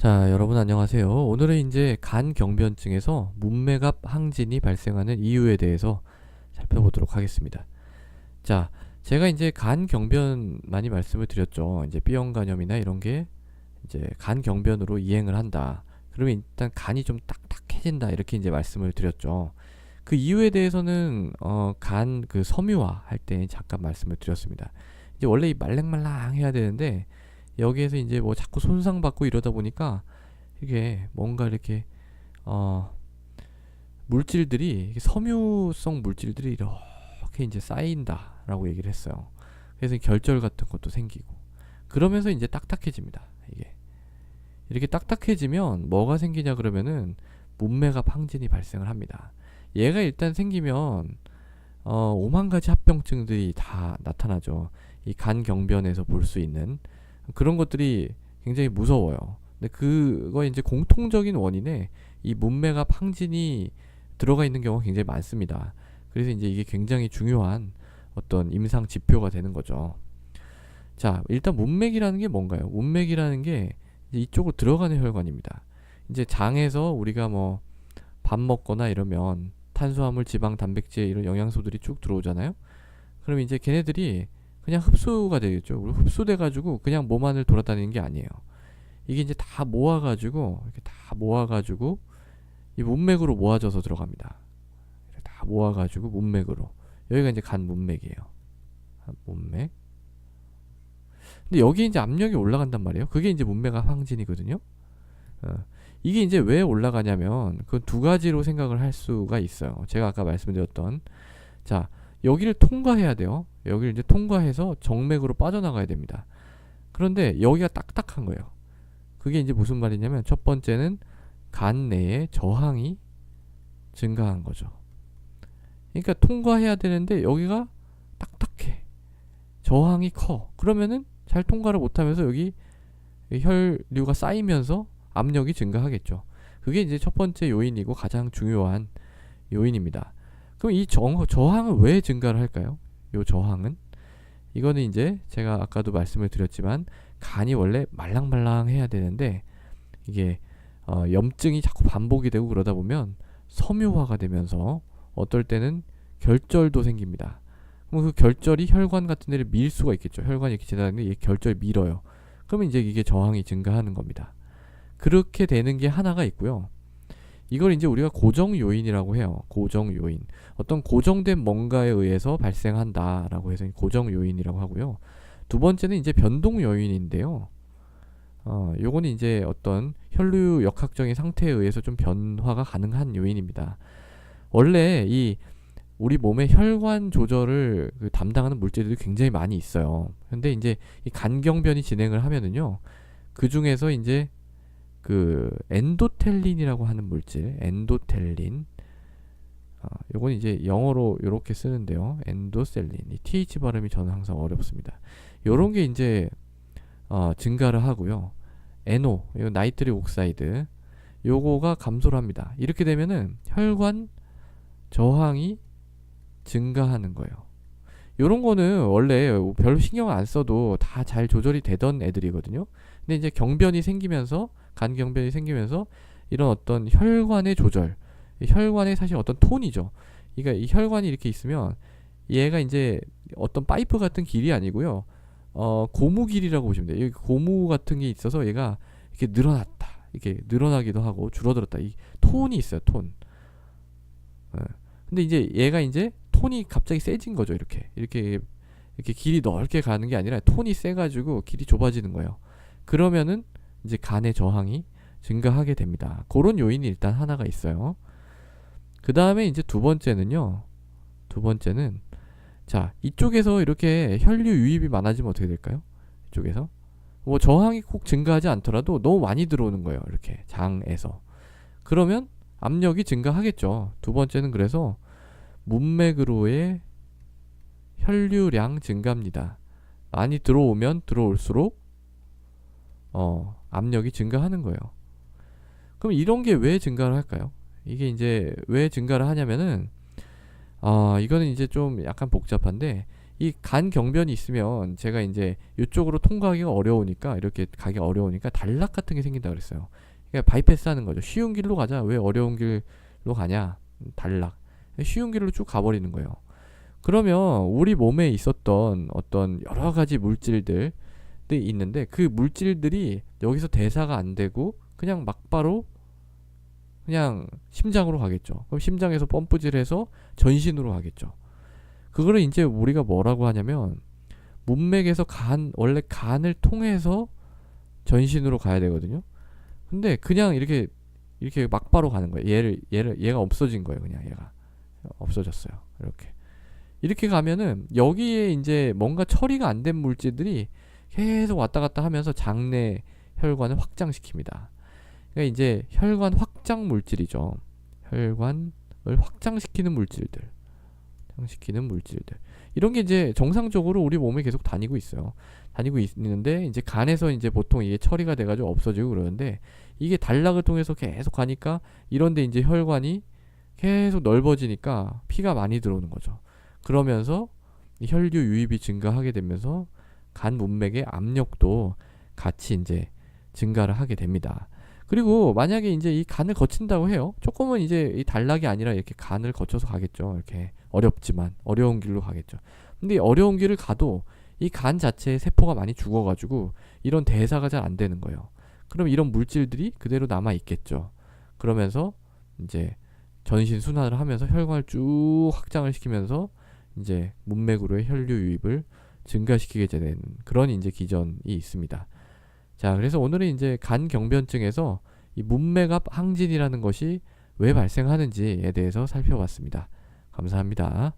자, 여러분 안녕하세요. 오늘은 이제 간경변증에서 문맥압 항진이 발생하는 이유에 대해서 살펴보도록 하겠습니다. 자, 제가 이제 간경변 많이 말씀을 드렸죠. 이제 B형 간염이나 이런 게 이제 간경변으로 이행을 한다. 그러면 일단 간이 좀 딱딱해진다. 이렇게 이제 말씀을 드렸죠. 그 이유에 대해서는 간 그 섬유화 할 때 잠깐 말씀을 드렸습니다. 이제 원래 이 말랑말랑 해야 되는데 여기에서 이제 뭐 자꾸 손상받고 이러다 보니까 이게 뭔가 이렇게 어 물질들이 섬유성 물질들이 이렇게 이제 쌓인다라고 얘기를 했어요. 그래서 결절 같은 것도 생기고 그러면서 이제 딱딱해집니다. 이게 이렇게 딱딱해지면 뭐가 생기냐 그러면은 문맥압 항진이 발생을 합니다. 얘가 일단 생기면 오만 가지 합병증들이 다 나타나죠. 이 간경변에서 볼 수 있는 그런 것들이 굉장히 무서워요. 근데 그거 이제 공통적인 원인에 이 문맥압 항진이 들어가 있는 경우가 굉장히 많습니다. 그래서 이제 이게 굉장히 중요한 어떤 임상 지표가 되는 거죠. 자, 일단 문맥이라는 게 뭔가요? 문맥이라는 게 이제 이쪽으로 들어가는 혈관입니다. 이제 장에서 우리가 뭐 밥 먹거나 이러면 탄수화물, 지방, 단백질 이런 영양소들이 쭉 들어오잖아요. 그럼 이제 걔네들이 그냥 흡수가 되겠죠. 흡수돼가지고 그냥 몸 안을 돌아다니는 게 아니에요. 이게 이제 다 모아가지고 이렇게 다 모아가지고 이 문맥으로 모아져서 들어갑니다. 다 모아가지고 문맥으로 여기가 이제 간 문맥이에요. 문맥. 근데 여기 이제 압력이 올라간단 말이에요. 그게 이제 문맥압 항진이거든요. 이게 이제 왜 올라가냐면 그 두 가지로 생각을 할 수가 있어요. 제가 아까 말씀드렸던 자 여기를 통과해야 돼요. 여기를 이제 통과해서 정맥으로 빠져나가야 됩니다. 그런데 여기가 딱딱한 거예요. 그게 이제 무슨 말이냐면 첫 번째는 간 내에 저항이 증가한 거죠. 그러니까 통과해야 되는데 여기가 딱딱해. 저항이 커. 그러면은 잘 통과를 못하면서 여기 혈류가 쌓이면서 압력이 증가하겠죠. 그게 이제 첫 번째 요인이고 가장 중요한 요인입니다. 그럼 이 저항은 왜 증가를 할까요? 이 저항은 이거는 이제 제가 아까도 말씀을 드렸지만 간이 원래 말랑말랑해야 되는데 이게 염증이 자꾸 반복이 되고 그러다 보면 섬유화가 되면서 어떨 때는 결절도 생깁니다. 그럼 그 결절이 혈관 같은 데를 밀 수가 있겠죠. 혈관이 이렇게 지나가는데 이 결절이 밀어요. 그러면 이제 이게 저항이 증가하는 겁니다. 그렇게 되는 게 하나가 있고요. 이걸 이제 우리가 고정 요인이라고 해요. 고정 요인. 어떤 고정된 뭔가에 의해서 발생한다라고 해서 고정 요인이라고 하고요. 두 번째는 이제 변동 요인인데요. 요거는 이제 어떤 혈류 역학적인 상태에 의해서 좀 변화가 가능한 요인입니다. 원래 이 우리 몸의 혈관 조절을 담당하는 물질들이 굉장히 많이 있어요. 근데 이제 이 간경변이 진행을 하면은요. 그 중에서 이제 그 엔도텔린이라고 하는 물질, 엔도텔린. 요건 이제 영어로 이렇게 쓰는데요. 엔도셀린. 이 TH 발음이 저는 항상 어렵습니다. 요런 게 이제 증가를 하고요. NO, 요 나이트릭 옥사이드. 요거가 감소를 합니다. 이렇게 되면은 혈관 저항이 증가하는 거예요. 요런 거는 원래 별로 신경 안 써도 다 잘 조절이 되던 애들이거든요. 근데 이제 경변이 생기면서 간경변이 생기면서 이런 어떤 혈관의 조절, 혈관의 사실 어떤 톤이죠. 그러니까 이 혈관이 이렇게 있으면 얘가 이제 어떤 파이프 같은 길이 아니고요. 고무 길이라고 보시면 돼요. 여기 고무 같은 게 있어서 얘가 이렇게 늘어났다, 이렇게 늘어나기도 하고 줄어들었다. 이 톤이 있어요. 톤. 근데 이제 얘가 이제 톤이 갑자기 세진 거죠. 이렇게 길이 넓게 가는 게 아니라 톤이 세가지고 길이 좁아지는 거예요. 그러면은 이제 간의 저항이 증가하게 됩니다. 그런 요인이 일단 하나가 있어요. 그 다음에 이제 두 번째는요. 두 번째는 자 이쪽에서 이렇게 혈류 유입이 많아지면 어떻게 될까요? 이쪽에서 뭐 저항이 꼭 증가하지 않더라도 너무 많이 들어오는 거예요. 이렇게 장에서. 그러면 압력이 증가하겠죠. 두 번째는 그래서 문맥으로의 혈류량 증가입니다. 많이 들어오면 들어올수록 압력이 증가하는 거예요. 그럼 이런 게 왜 증가를 할까요? 이게 이제 왜 증가를 하냐면은 이거는 이제 좀 약간 복잡한데 이 간 경변이 있으면 제가 이제 이쪽으로 통과하기가 어려우니까, 이렇게 가기 어려우니까 단락 같은 게 생긴다 그랬어요. 그러니까 바이패스 하는 거죠. 쉬운 길로 가자. 왜 어려운 길로 가냐? 단락. 쉬운 길로 쭉 가버리는 거예요. 그러면 우리 몸에 있었던 어떤 여러 가지 물질들이 있는데, 그 물질들이 여기서 대사가 안 되고 그냥 막바로 그냥 심장으로 가겠죠. 그럼 심장에서 펌프질해서 전신으로 가겠죠. 그거를 이제 우리가 뭐라고 하냐면, 문맥에서 원래 간을 통해서 전신으로 가야 되거든요. 근데 그냥 이렇게 막바로 가는 거예요. 얘가 없어진 거예요. 그냥 얘가 없어졌어요. 이렇게 가면은 여기에 이제 뭔가 처리가 안 된 물질들이 계속 왔다 갔다 하면서 장내 혈관을 확장시킵니다. 그러니까 이제 혈관 확장 물질이죠. 혈관을 확장시키는 물질들. 이런 게 이제 정상적으로 우리 몸에 계속 다니고 있어요. 다니고 있는데, 이제 간에서 이제 보통 이게 처리가 돼가지고 없어지고 그러는데, 이게 단락을 통해서 계속 가니까 이런데 이제 혈관이 계속 넓어지니까 피가 많이 들어오는 거죠. 그러면서 이 혈류 유입이 증가하게 되면서 간 문맥의 압력도 같이 이제 증가를 하게 됩니다. 그리고 만약에 이제 이 간을 거친다고 해요. 조금은 이제 이 단락이 아니라 이렇게 간을 거쳐서 가겠죠. 이렇게 어렵지만 어려운 길로 가겠죠. 근데 이 어려운 길을 가도 이 간 자체에 세포가 많이 죽어가지고 이런 대사가 잘 안 되는 거예요. 그럼 이런 물질들이 그대로 남아 있겠죠. 그러면서 이제 전신 순환을 하면서 혈관을 쭉 확장을 시키면서 이제 문맥으로의 혈류 유입을 증가시키게 되는 그런 이제 기전이 있습니다. 자, 그래서 오늘은 이제 간 경변증에서 이 문맥압 항진이라는 것이 왜 발생하는지에 대해서 살펴봤습니다. 감사합니다.